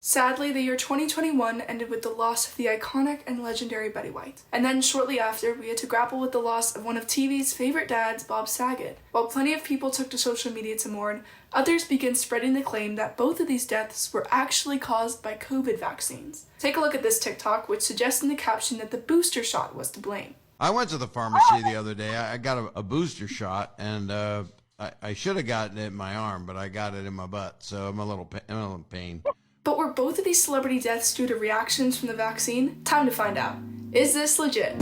Sadly, the year 2021 ended with the loss of the iconic and legendary Betty White. And then shortly after, we had to grapple with the loss of one of TV's favorite dads, Bob Saget. While plenty of people took to social media to mourn, others began spreading the claim that both of these deaths were actually caused by COVID vaccines. Take a look at this TikTok, which suggests in the caption that the booster shot was to blame. I went to the pharmacy the other day. I got a booster shot, and I should have gotten it in my arm, but I got it in my butt, so I'm a little in pain. But were both of these celebrity deaths due to reactions from the vaccine? Time to find out. Is this legit?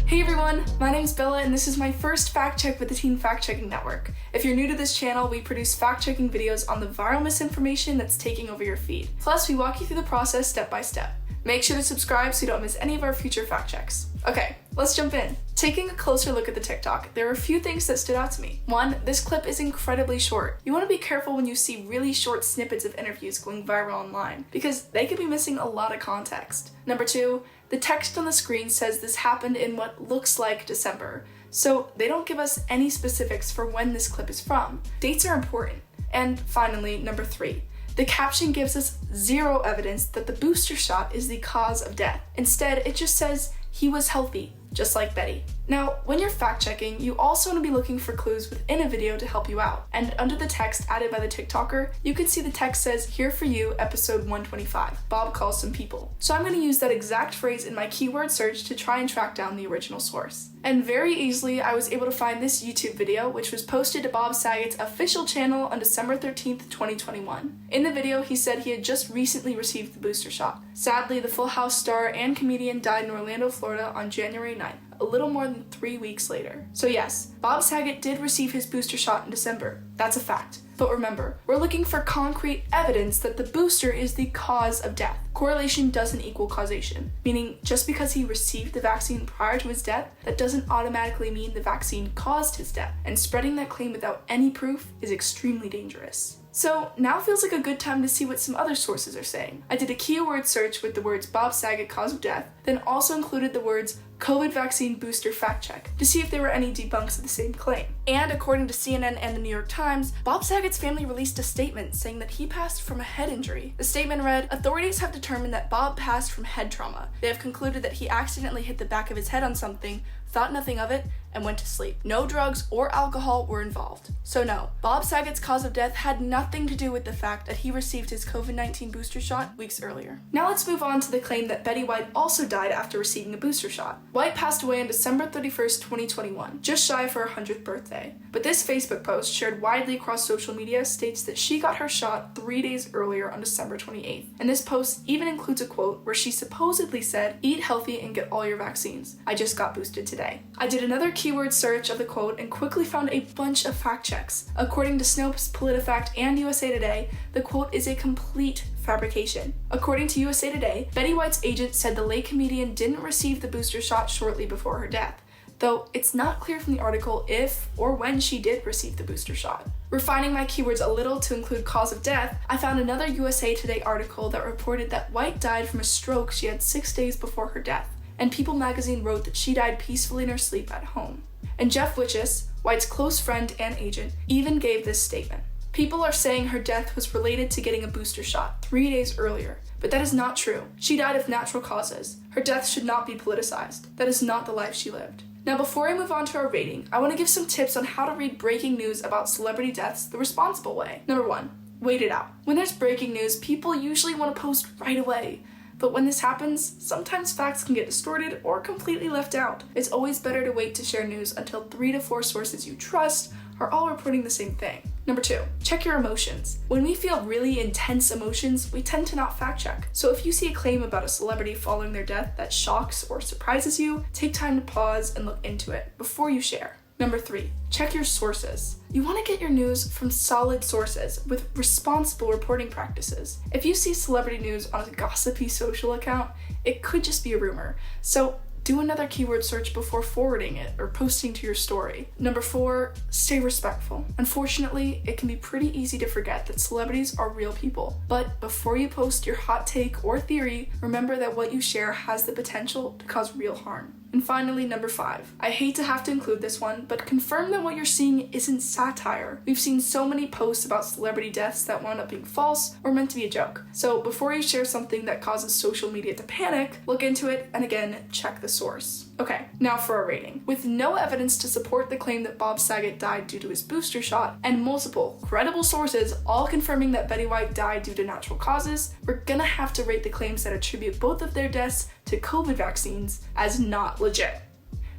Hey everyone, my name's Bella and this is my first fact check with the Teen Fact Checking Network. If you're new to this channel, we produce fact checking videos on the viral misinformation that's taking over your feed. Plus, we walk you through the process step by step. Make sure to subscribe so you don't miss any of our future fact checks. Okay, let's jump in. Taking a closer look at the TikTok, there are a few things that stood out to me. One, this clip is incredibly short. You want to be careful when you see really short snippets of interviews going viral online, because they could be missing a lot of context. Number two, the text on the screen says this happened in what looks like December, so they don't give us any specifics for when this clip is from. Dates are important. And finally, number three, the caption gives us zero evidence that the booster shot is the cause of death. Instead, it just says he was healthy, just like Betty. Now, when you're fact checking, you also want to be looking for clues within a video to help you out. And under the text added by the TikToker, you can see the text says, "Here for you, episode 125. Bob calls some people." So I'm going to use that exact phrase in my keyword search to try and track down the original source. And very easily, I was able to find this YouTube video, which was posted to Bob Saget's official channel on December 13th, 2021. In the video, he said he had just recently received the booster shot. Sadly, the Full House star and comedian died in Orlando, Florida on January 9th. A little more than 3 weeks later. So yes, Bob Saget did receive his booster shot in December. That's a fact. But remember, we're looking for concrete evidence that the booster is the cause of death. Correlation doesn't equal causation, meaning just because he received the vaccine prior to his death, that doesn't automatically mean the vaccine caused his death. And spreading that claim without any proof is extremely dangerous. So now feels like a good time to see what some other sources are saying. I did a keyword search with the words Bob Saget cause of death, then also included the words COVID vaccine booster fact check to see if there were any debunks of the same claim. And according to CNN and the New York Times, Bob Saget's family released a statement saying that he passed from a head injury. The statement read, "Authorities have determined that Bob passed from head trauma. They have concluded that he accidentally hit the back of his head on something, thought nothing of it, and went to sleep. No drugs or alcohol were involved." So no, Bob Saget's cause of death had nothing to do with the fact that he received his COVID-19 booster shot weeks earlier. Now let's move on to the claim that Betty White also died after receiving a booster shot. White passed away on December 31st, 2021, just shy of her 100th birthday. But this Facebook post, shared widely across social media, states that she got her shot 3 days earlier on December 28th. And this post even includes a quote where she supposedly said, "Eat healthy and get all your vaccines. I just got boosted today." I did another keyword search of the quote and quickly found a bunch of fact checks. According to Snopes, PolitiFact, and USA Today, the quote is a complete fabrication. According to USA Today, Betty White's agent said the late comedian didn't receive the booster shot shortly before her death, though it's not clear from the article if or when she did receive the booster shot. Refining my keywords a little to include cause of death, I found another USA Today article that reported that White died from a stroke she had 6 days before her death, and People magazine wrote that she died peacefully in her sleep at home. And Jeff Wichis, White's close friend and agent, even gave this statement. "People are saying her death was related to getting a booster shot 3 days earlier, but that is not true. She died of natural causes. Her death should not be politicized. That is not the life she lived." Now before I move on to our rating, I want to give some tips on how to read breaking news about celebrity deaths the responsible way. Number one, wait it out. When there's breaking news, people usually want to post right away. But when this happens, sometimes facts can get distorted or completely left out. It's always better to wait to share news until 3 to 4 sources you trust are all reporting the same thing. Number two, check your emotions. When we feel really intense emotions, we tend to not fact check. So if you see a claim about a celebrity following their death that shocks or surprises you, take time to pause and look into it before you share. Number three, check your sources. You want to get your news from solid sources with responsible reporting practices. If you see celebrity news on a gossipy social account, it could just be a rumor. So do another keyword search before forwarding it or posting to your story. Number four, stay respectful. Unfortunately, it can be pretty easy to forget that celebrities are real people. But before you post your hot take or theory, remember that what you share has the potential to cause real harm. And finally, number 5. I hate to have to include this one, but confirm that what you're seeing isn't satire. We've seen so many posts about celebrity deaths that wound up being false or meant to be a joke. So before you share something that causes social media to panic, look into it and again, check the source. Okay, now for our rating. With no evidence to support the claim that Bob Saget died due to his booster shot, and multiple credible sources all confirming that Betty White died due to natural causes, we're gonna have to rate the claims that attribute both of their deaths to COVID vaccines as not legit.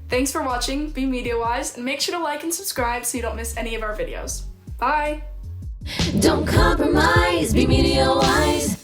Thanks for watching, be media wise, and make sure to like and subscribe so you don't miss any of our videos. Bye! Don't compromise, be media wise.